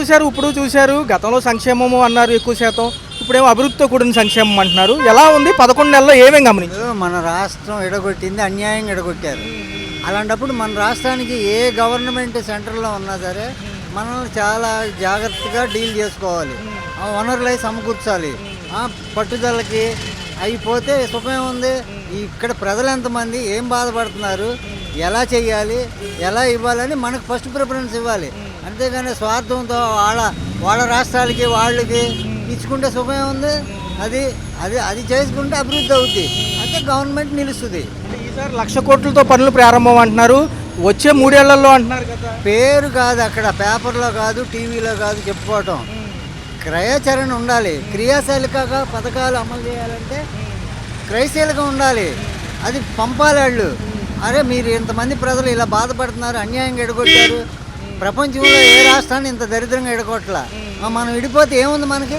చూశారు, ఇప్పుడు చూశారు. గతంలో సంక్షేమము అన్నారు ఎక్కువ శాతం, ఇప్పుడేమో అభివృద్ధితో కూడిన సంక్షేమం అంటున్నారు. ఎలా ఉంది 11 నెలల్లో ఏమేం గమనించారు? మన రాష్ట్రం ఎడగొట్టింది, అన్యాయంగా ఎడగొట్టారు. అలాంటప్పుడు మన రాష్ట్రానికి ఏ గవర్నమెంట్ సెంటర్లో ఉన్నా సరే మనం చాలా జాగ్రత్తగా డీల్ చేసుకోవాలి. వనరులు అవి సమకూర్చాలి. పట్టుదలకి అయిపోతే సుఖమే ఉంది. ఇక్కడ ప్రజలు ఎంతమంది ఏం బాధపడుతున్నారు, ఎలా చేయాలి, ఎలా ఇవ్వాలని మనకు ఫస్ట్ ప్రిఫరెన్స్ ఇవ్వాలి. అంతేగాని స్వార్థంతో వాళ్ళ రాష్ట్రాలకి వాళ్ళకి ఇచ్చుకుంటే సుఖమే ఉంది. అది అది అది చేసుకుంటే అభివృద్ధి అవుద్ది, అంటే గవర్నమెంట్ నిలుస్తుంది. ఈసారి 1,00,000 కోట్లతో పనులు ప్రారంభం అంటున్నారు, వచ్చే 3 ఏళ్లలో అంటున్నారు కదా. పేరు కాదు, అక్కడ పేపర్లో కాదు, టీవీలో కాదు చెప్పుకోవటం. క్రయాచరణ ఉండాలి. క్రియాశీలకగా పథకాలు అమలు చేయాలంటే క్రయశీలక ఉండాలి. అది పంపాలి వాళ్ళు. అరే మీరు ఇంతమంది ప్రజలు ఇలా బాధపడుతున్నారు, అన్యాయంగా ఎడగొట్టారు. ప్రపంచంలో ఏ రాష్ట్రాన్ని ఇంత దరిద్రంగా ఎడగొట్టలా. మనం విడిపోతే ఏముంది, మనకి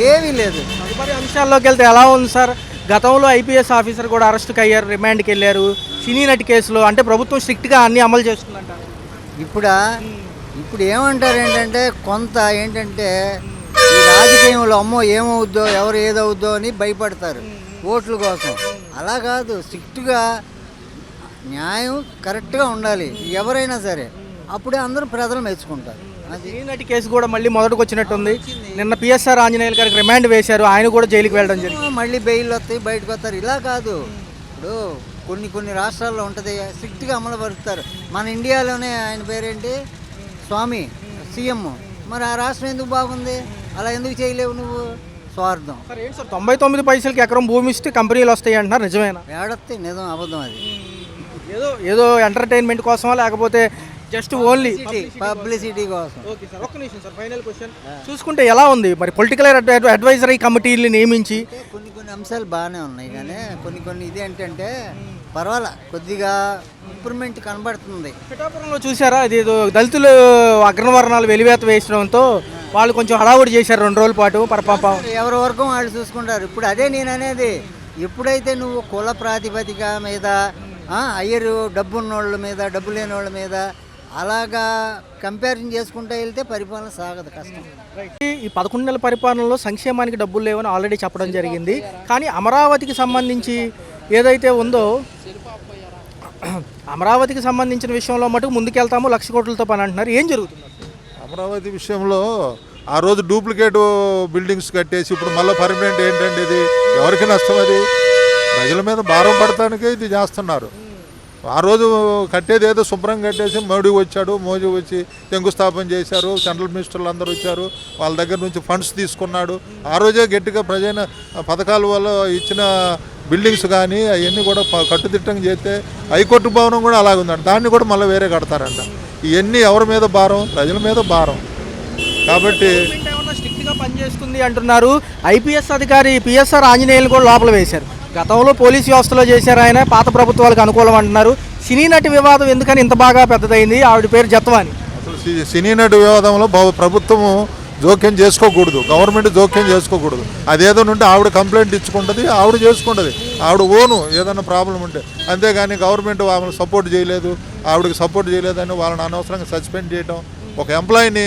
ఏమీ లేదు. తదుపరి అంశాల్లోకి వెళ్తే ఎలా ఉంది సార్? గతంలో ఐపీఎస్ ఆఫీసర్ కూడా అరెస్ట్కి అయ్యారు, రిమాండ్కి వెళ్ళారు. సినీ నటి కేసులో అంటే ప్రభుత్వం స్ట్రిక్ట్గా అన్ని అమలు చేస్తుందంట. ఇప్పుడు ఏమంటారు ఏంటంటే కొంత ఏంటంటే ఈ రాజకీయంలో అమ్మో ఏమవుద్దో ఎవరు ఏదవుద్దో అని భయపడతారు ఓట్ల కోసం. అలా కాదు, స్ట్రిక్ట్గా న్యాయం కరెక్ట్గా ఉండాలి ఎవరైనా సరే, అప్పుడే అందరూ ప్రజలు మెచ్చుకుంటారు. సినీ నటి కేసు కూడా మళ్ళీ మొదటికి వచ్చినట్టుంది. నిన్న పిఎస్ఆర్ ఆంజనేయులు గారికి రిమాండ్ వేశారు, ఆయన కూడా జైలుకి వెళ్ళడం జరిగింది. మళ్ళీ బెయిల్ వస్తాయి, బయటకు వస్తారు. ఇలా కాదు, ఇప్పుడు కొన్ని రాష్ట్రాల్లో ఉంటుంది, స్ట్రిక్ట్గా అమలు పరుస్తారు. మన ఇండియాలోనే ఆయన పేరేంటి, స్వామి సీఎం. మరి ఆ రాష్ట్రం ఎందుకు బాగుంది, అలా ఎందుకు చేయలేవు నువ్వు? స్వార్థం. సార్ ఏంటి సార్ 99 పైసలకి ఎకరం భూమి ఇస్తే కంపెనీలు వస్తాయి అంటున్నారు, నిజమేనా? ఏడొస్తాయి, నిజం అబద్ధం. అది ఏదో ఎంటర్టైన్మెంట్ కోసమా లేకపోతే జస్ట్ ఓన్లీ పబ్లిసిటీ కోసం? ఓకే సార్, ఒక్క నిమిషం సార్, ఫైనల్ క్వశ్చన్. చూసుకుంటే ఎలా ఉంది మరి పొలిటికల్ అడ్వైజరీ కమిటీలు నియమించి? కొన్ని అంశాలు బాగానే ఉన్నాయి, కానీ కొన్ని ఇది ఏంటంటే పర్వాలా, కొద్దిగా ఇంప్రూవ్మెంట్ కనబడుతుంది. పిఠాపురంలో చూసారా, అది ఏదో దళితులు అగ్రవర్ణాలు వెలివేత వేసడంతో వాళ్ళు కొంచెం హడావుడి చేశారు 2 రోజుల పాటు. పరపాపం ఎవరి వరకు వాళ్ళు చూసుకుంటారు. ఇప్పుడు అదే నేను అనేది, ఎప్పుడైతే నువ్వు కుల ప్రాతిపదిక మీద అయ్యరు డబ్బు ఉన్నోళ్ళ మీద డబ్బు లేని వాళ్ళ మీద అలాగా కంపారిజన్ చేసుకుంటూ వెళ్తే పరిపాలన సాగదు, కష్టం. ఈ 11 నెలల పరిపాలనలో సంక్షేమానికి డబ్బులు లేవని ఆల్రెడీ చెప్పడం జరిగింది. కానీ అమరావతికి సంబంధించి ఏదైతే ఉందో, అమరావతికి సంబంధించిన విషయంలో మటుకు ముందుకెళ్తాము 1,00,000 కోట్లతో పని అంటున్నారు. ఏం జరుగుతుంది అమరావతి విషయంలో? ఆ రోజు డూప్లికేట్ బిల్డింగ్స్ కట్టేసి ఇప్పుడు మళ్ళీ పర్మనెంట్ ఏంటంటే ఇది ఎవరికి నష్టం? అది ప్రజల మీద భారం పడటానికే ఇది చేస్తున్నారు. ఆ రోజు కట్టేది ఏదో శుభ్రం కట్టేసి మోడీ వచ్చి శంకుస్థాపన చేశారు, సెంట్రల్ మినిస్టర్లు అందరూ వచ్చారు, వాళ్ళ దగ్గర నుంచి ఫండ్స్ తీసుకున్నాడు. ఆ రోజే గట్టిగా ప్రజల పథకాల వల్ల ఇచ్చిన బిల్డింగ్స్ కానీ అవన్నీ కూడా కట్టుదిట్టంగా చేస్తే హైకోర్టు భవనం కూడా అలాగుందంట, దాన్ని కూడా మళ్ళీ వేరే కడతారంట. ఇవన్నీ ఎవరి మీద భారం? ప్రజల మీద భారం. కాబట్టి స్ట్రిక్ట్గా పనిచేస్తుంది అంటున్నారు. ఐపీఎస్ అధికారి పిఎస్ఆర్ ఆంజనేయులు కూడా లోపల వేశారు. గతంలో పోలీస్ వ్యవస్థలో చేశారు ఆయన, పాత ప్రభుత్వాలకు అనుకూలం అంటున్నారు. సినీ నటి వివాదం ఎందుకని ఇంత బాగా పెద్దదైంది? ఆవిడ పేరు జత్వాని. అసలు సినీ నటి వివాదంలో ప్రభుత్వము జోక్యం చేసుకోకూడదు, గవర్నమెంట్ జోక్యం చేసుకోకూడదు. అదేదో ఉంటే ఆవిడ కంప్లైంట్ ఇచ్చుకుంటుంది, ఆవిడ చేసుకుంటుంది, ఆవిడ ఓను ఏదైనా ప్రాబ్లం ఉంటే. అంతేగాని గవర్నమెంట్ వాళ్ళని సపోర్ట్ చేయలేదు, ఆవిడకి సపోర్ట్ చేయలేదని వాళ్ళని అనవసరంగా సస్పెండ్ చేయడం, ఒక ఎంప్లాయీని,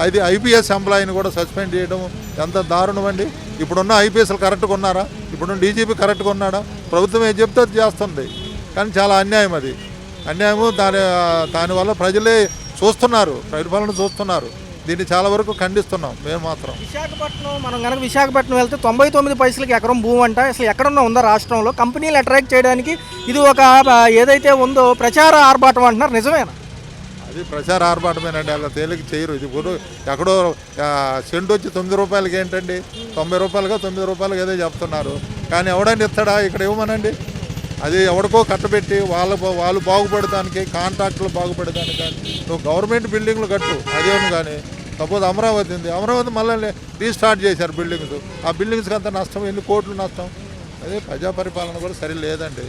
అది ఐపీఎస్ ఎంప్లాయీని కూడా సస్పెండ్ చేయడం ఎంత దారుణం అండి. ఇప్పుడున్న ఐపీఎస్లు కరెక్ట్గా ఉన్నారా? ఇప్పుడున్న డీజీపీ కరెక్ట్గా ఉన్నాడా? ప్రభుత్వం ఏం చెప్తే అది చేస్తుంది, కానీ చాలా అన్యాయం. అది అన్యాయము. దానివల్ల ప్రజలే చూస్తున్నారు, పరిపాలన చూస్తున్నారు. దీన్ని చాలా వరకు ఖండిస్తున్నాం మేము మాత్రం. మనం కనుక విశాఖపట్నం వెళ్తే 99 పైసలకి ఎకరం భూమి అంట. అసలు ఎక్కడన్నా ఉందా రాష్ట్రంలో? కంపెనీలు అట్రాక్ట్ చేయడానికి ఇది ఒక ఏదైతే ఉందో ప్రచార ఆర్భాటం అంటున్నారు, నిజమేనా? అది ప్రచార ఆర్భాటమేనండి, అలా తేలిక చేయరు. ఇది కూడా ఎక్కడో సెంటు వచ్చి 9 రూపాయలకి ఏంటండి, 90 రూపాయలుగా 9 రూపాయలకి ఏదో చెప్తున్నారు. కానీ ఎవడని ఇస్తాడా? ఇక్కడ ఇవ్వమనండి. అది ఎవడికో కట్టబెట్టి వాళ్ళు బాగుపడటానికి, కాంట్రాక్టులు బాగుపడటానికి. కానీ నువ్వు గవర్నమెంట్ బిల్డింగ్లు కట్టు, అదేమో. కానీ సపోజ్ అమరావతి ఉంది, అమరావతి మళ్ళీ రీస్టార్ట్ చేశారు బిల్డింగ్స్. ఆ బిల్డింగ్స్కి అంత నష్టం, ఎన్ని కోట్లు నష్టం. అదే ప్రజా పరిపాలన కూడా సరి లేదండి.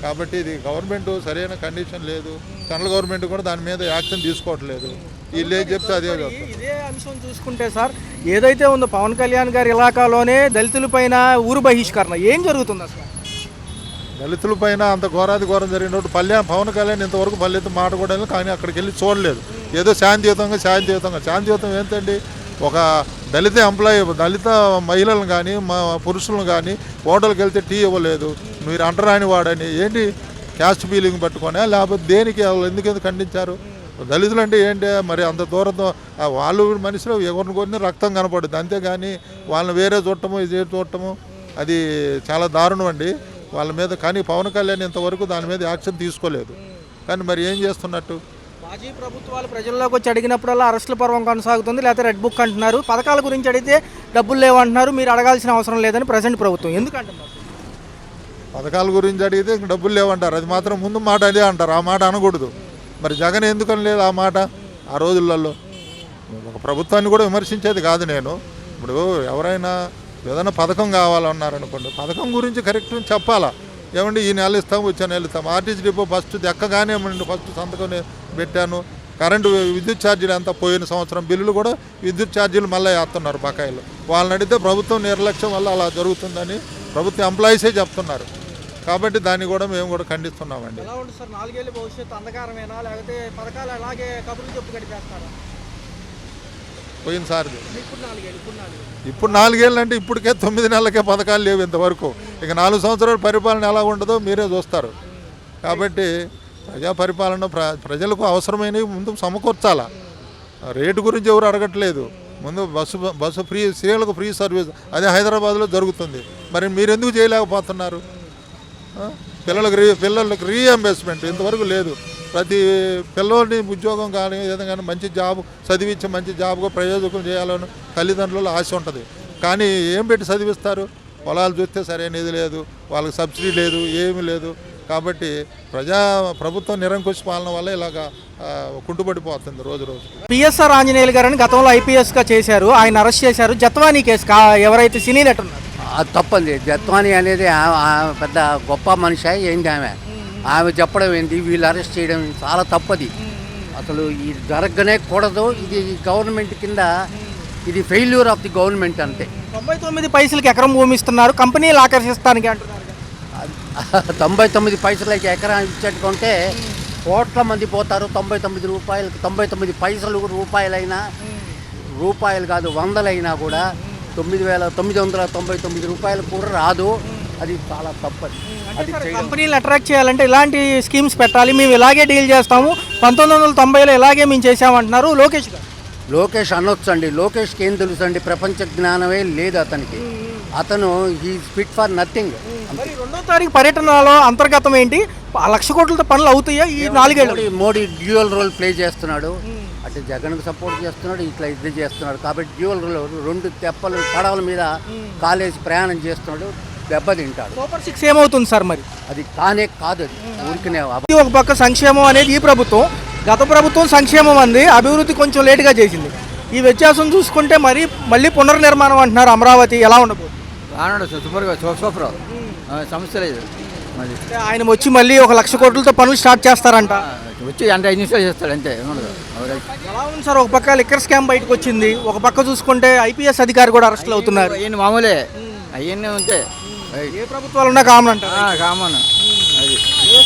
కాబట్టి ఇది గవర్నమెంట్ సరైన కండిషన్ లేదు, సెంట్రల్ గవర్నమెంట్ కూడా దాని మీద యాక్షన్ తీసుకోవట్లేదు. వీళ్ళు ఏం చెప్తే అదే చెప్తారు. ఇదే అంశం చూసుకుంటే సార్, ఏదైతే ఉందో పవన్ కళ్యాణ్ గారి ఇలాకాలోనే దళితులపైన ఊరు బహిష్కరణ ఏం జరుగుతుంది అసలు? దళితుల పైన అంత ఘోరాది ఘోరం జరిగినప్పుడు పవన్ కళ్యాణ్ ఇంతవరకు పల్లెత్తు మాట కూడా, కానీ అక్కడికి వెళ్ళి చూడలేదు. ఏదో శాంతియుతంగా ఏంటండి, ఒక దళిత ఎంప్లాయీ, దళిత మహిళలను కానీ పురుషులను కానీ హోటల్కి వెళ్తే టీ ఇవ్వలేదు, మీరు అంటరాని వాడని ఏంటి క్యాస్ట్ ఫీలింగ్ పట్టుకొని, లేకపోతే దేనికి ఎందుకు ఖండించారు? దళితులు అంటే ఏంటి మరి అంత దూరంతో వాళ్ళు మనిషిలో ఎవరిని కొన్ని రక్తం కనపడుద్ది, అంతేగాని వాళ్ళని వేరే చూడటము ఇది చూడటము అది చాలా దారుణం అండి వాళ్ళ మీద. కానీ పవన్ కళ్యాణ్ ఇంతవరకు దాని మీద యాక్షన్ తీసుకోలేదు. కానీ మరి ఏం చేస్తున్నట్టు? మాజీ ప్రభుత్వాలు ప్రజల్లోకి వచ్చి అడిగినప్పుడల్లా అరెస్టుల పర్వం కొనసాగుతుంది, లేకపోతే రెడ్ బుక్ అంటున్నారు. పథకాల గురించి అడిగితే డబ్బులు లేవంటున్నారు, మీరు అడగాల్సిన అవసరం లేదని ప్రజెంట్ ప్రభుత్వం ఎందుకంటున్నారు? పథకాల గురించి అడిగితే డబ్బులు లేవంటారు, అది మాత్రం ముందు మాట అదే అంటారు, ఆ మాట అనకూడదు. మరి జగన్ ఎందుకని లేదు ఆ మాట ఆ రోజులలో? ఒక ప్రభుత్వాన్ని కూడా విమర్శించేది కాదు నేను. ఇప్పుడు ఎవరైనా ఏదైనా పథకం కావాలన్నారనుకోండి, పథకం గురించి కరెక్ట్ చెప్పాలా. ఏమండి ఈ నెల ఇస్తాం, వచ్చే నెల ఇస్తాం. ఆర్టీసీ డిపో ఫస్ట్ ఎక్కగానే ఫస్ట్ సంతకం పెట్టాను. కరెంటు విద్యుత్ ఛార్జీలు ఎంత పోయిన సంవత్సరం బిల్లులు కూడా విద్యుత్ ఛార్జీలు మళ్ళీ వేస్తున్నారు బకాయిలు. వాళ్ళని అడిగితే ప్రభుత్వం నిర్లక్ష్యం వల్ల అలా జరుగుతుందని ప్రభుత్వ ఎంప్లాయీసే చెప్తున్నారు. కాబట్టి దాన్ని కూడా మేము కూడా ఖండిస్తున్నామండి. ఎలా ఉంటుంది సార్ 4 ఏళ్ళ భవిష్యత్తు అంధకారమేనా, లేకపోతే పథకాలు అలాగే కబుర్లు చెప్పు గడిపేస్తారా? పోయినసారి ఇప్పుడు 4 ఏళ్ళు అంటే ఇప్పటికే 9 నెలలకే పథకాలు లేవు ఇంతవరకు. ఇక 4 సంవత్సరాల పరిపాలన ఎలా ఉండదో మీరే చూస్తారు. కాబట్టి ప్రజా పరిపాలన ప్రజలకు అవసరమైనవి ముందు సమకూర్చాలా. రేటు గురించి ఎవరు అడగట్లేదు. ముందు బస్సు ఫ్రీ, స్త్రీలకు ఫ్రీ సర్వీస్ అదే హైదరాబాద్లో జరుగుతుంది. మరి మీరు ఎందుకు చేయలేకపోతున్నారు? పిల్లలకు రీఎంబర్స్మెంట్ ఇంతవరకు లేదు. ప్రతి పిల్లోని ఉద్యోగం కానీ ఏదైనా కానీ మంచి జాబ్ చదివించి మంచి జాబ్గా ప్రయోజకం చేయాలని తల్లిదండ్రులు ఆశ ఉంటుంది. కానీ ఏం పెట్టి చదివిస్తారు? పొలాలు చూస్తే సరైనది లేదు, వాళ్ళకి సబ్సిడీ లేదు, ఏమీ లేదు. కాబట్టి ప్రభుత్వం నిరంకుశ పాలన వల్ల ఇలాగా కుంటుపడిపోతుంది రోజు రోజు. పిఎస్ఆర్ ఆంజనేయులు గారని గతంలో ఐపీఎస్గా చేశారు, ఆయన అరెస్ట్ చేశారు. జత్వానీ కేసు ఎవరైతే సినీ నటున్నారు అది తప్పండి. జత్వానీ అనేది పెద్ద గొప్ప మనిషి ఏంటి ఆమె చెప్పడం ఏంటి, వీళ్ళు అరెస్ట్ చేయడం చాలా తప్పది. అసలు ఇది జరగనే కూడదు. ఇది గవర్నమెంట్ కింద ఇది ఫెయిల్యూర్ ఆఫ్ ది గవర్నమెంట్ అంతే. 99 పైసలకి ఎకరం భూమి ఇస్తున్నారు, కంపెనీలు ఆకర్షిస్తానికి అంటున్నారు. 99 పైసలకి ఎకరం ఇచ్చేట్టుకుంటే కోట్ల మంది పోతారు. 99 రూపాయలకి 99 పైసలు రూపాయలైనా, రూపాయలు కాదు వందలైనా కూడా 9,999 రూపాయలు కూడా రాదు. అది చాలా తప్పది. అది కంపెనీలు అట్రాక్ట్ చేయాలంటే ఇలాంటి స్కీమ్స్ పెట్టాలి, మేము ఇలాగే డీల్ చేస్తాము, 1990లో ఇలాగే మేము చేసామంటున్నారు లోకేష్ గారు. లోకేష్ అనొచ్చు అండి. లోకేష్కి ఏం తెలుసు అండి? ప్రపంచ జ్ఞానమే లేదు అతనికి. అతను ఈ ఫిట్ ఫర్ నథింగ్. మరి 2వ తారీఖు పర్యటనలో అంతర్గతం ఏంటి? 1,00,000 కోట్లతో పనులు అవుతాయా ఈ 4 ఏళ్ళు? మోడీ డ్యూయల్ రోల్ ప్లే చేస్తున్నాడు. అంటే జగన్కు సపోర్ట్ చేస్తున్నాడు, ఇట్లా ఇది చేస్తున్నాడు. కాబట్టి డ్యూయల్ రోల్ 2 తెప్పలు పడవల మీద కాలేజీ ప్రయాణం చేస్తున్నాడు, దెబ్బతింటాడు. సూపర్ 6 ఏమవుతుంది సార్? మరి అది కానే కాదు. అది ఊరికనే ఒక పక్క సంక్షేమం అనేది ఈ ప్రభుత్వం, గత ప్రభుత్వం సంక్షేమం అంది, అభివృద్ధి కొంచెం లేటుగా చేసింది. ఈ వ్యత్యాసం చూసుకుంటే మళ్ళీ పునర్నిర్మాణం అంటున్నారు అమరావతి, ఎలా ఉండబోతుంది? సూపర్గా సూపర్ సమస్య లేదు. ఆయన వచ్చి మళ్ళీ 1,00,000 కోట్లతో పనులు స్టార్ట్ చేస్తారంట. వచ్చి అంటే 5 నిమిషాలు చేస్తాడు అంతే. ఎలా ఉంది సార్? ఒక పక్క లిక్కర్ స్కామ్ బయటకు వచ్చింది, ఒక పక్క చూసుకుంటే ఐపీఎస్ అధికారి కూడా అరెస్టులు అవుతున్నారు. అవన్నీ మామూలే, అవన్నీ ఉంటే ఏ ప్రభుత్వాలు ఉన్నా కామన్ అంట. కామన్. అది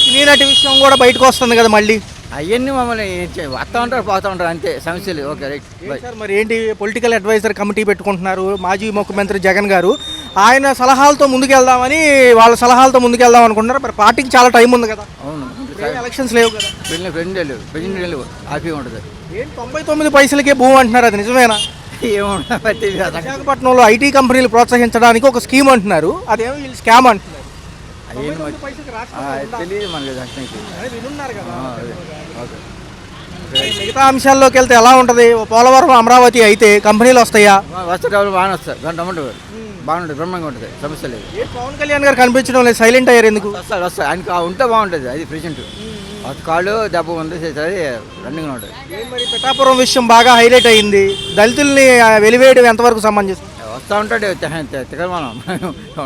సినీ నటి విషయం కూడా బయటకు వస్తుంది కదా మళ్ళీ. అవన్నీ మమ్మల్ని వస్తూ ఉంటారు, పోతూ ఉంటారు అంతే సమస్యలు. Okay right sir. మరి ఏంటి పొలిటికల్ అడ్వైజర్ కమిటీ పెట్టుకుంటున్నారు మాజీ ముఖ్యమంత్రి జగన్ గారు, ఆయన సలహాలతో ముందుకెళ్దామని, వాళ్ళ సలహాలతో ముందుకెళ్దాం అనుకుంటున్నారు. మరి పార్టీకి చాలా టైం ఉంది కదా. అవును, ఎలక్షన్స్ లేవు కదా. ప్రెసిడెంట్ హ్యాపీగా ఉంటుంది. ఏంటి 99 పైసలకే భూమి అంటున్నారు, అది నిజమేనా? విశాఖపట్నంలో ఐటీ కంపెనీలు ప్రోత్సహించడానికి ఒక స్కీమ్ అంటున్నారు, అదేమో వీళ్ళు స్కామ్ అంటున్నారు. తెలియదు మనకి. మిగతా అంశాల్లోకి వెళ్తే ఎలా ఉంటుంది? పోలవరం అమరావతి అయితే కంపెనీలు వస్తాయా? వస్తారు, బాగానే వస్తారు. దాంట్లో బాగుంటుంది, బ్రహ్మంగా ఉంటుంది, సమస్య లేదు. పవన్ కళ్యాణ్ గారు కనిపించడం లేదు, సైలెంట్ అయ్యారు ఎందుకు? వస్తారు ఆయనకు ఉంటే బాగుంటుంది. అది ప్రెసెంట్ కాళ్ళు దెబ్బ ఉంది, రన్నింగ్ ఉంటుంది. మరి పిఠాపురం విషయం బాగా హైలైట్ అయింది, దళితుల్ని వెలివేయడం ఎంతవరకు సమంజసం? వస్తూ ఉంటాడు, తికమానం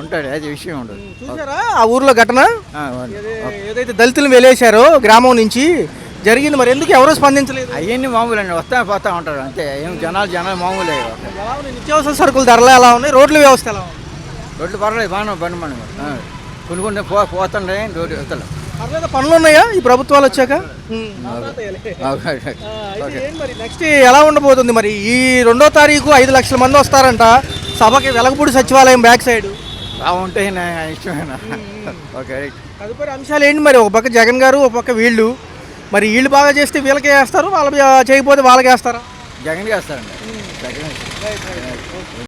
ఉంటాడు, అది విషయం ఉండదు. చూసారా ఆ ఊర్లో ఘటన? ఏదైతే దళితులను వెలేశారో గ్రామం నుంచి జరిగింది, మరి ఎందుకు ఎవరూ స్పందించలేదు? అవన్నీ మామూలు అండి, వస్తా పోతా ఉంటారు అంతే. ఏం జనాలు మామూలే. నిత్యావసర సరుకుల ధరలు ఎలా ఉన్నాయి? రోడ్ల వ్యవస్థ ఎలా ఉంది? రోడ్లు పర్లేదు, బాగానే బండి కొన్ని పోతుండే రోడ్డు వస్తలే. పర్లేదు, పనులు ఉన్నాయా ఈ ప్రభుత్వాలు వచ్చాక? మరి నెక్స్ట్ ఎలా ఉండబోతుంది? మరి ఈ 2వ తారీఖు 5 లక్షల మంది వస్తారంట సభకి, వెలగపూడి సచివాలయం బ్యాక్ సైడ్. బాగుంటే ఇష్టమేనా? ఓకే. తదుపరి అంశాలు ఏంటి మరి? ఒక పక్క జగన్ గారు, ఒక పక్క వీళ్ళు. మరి వీళ్ళు బాగా చేస్తే వీళ్ళకే వేస్తారు, వాళ్ళు చేయకపోతే వాళ్ళకి వేస్తారా? జగన్ చేస్తారండి. జగన్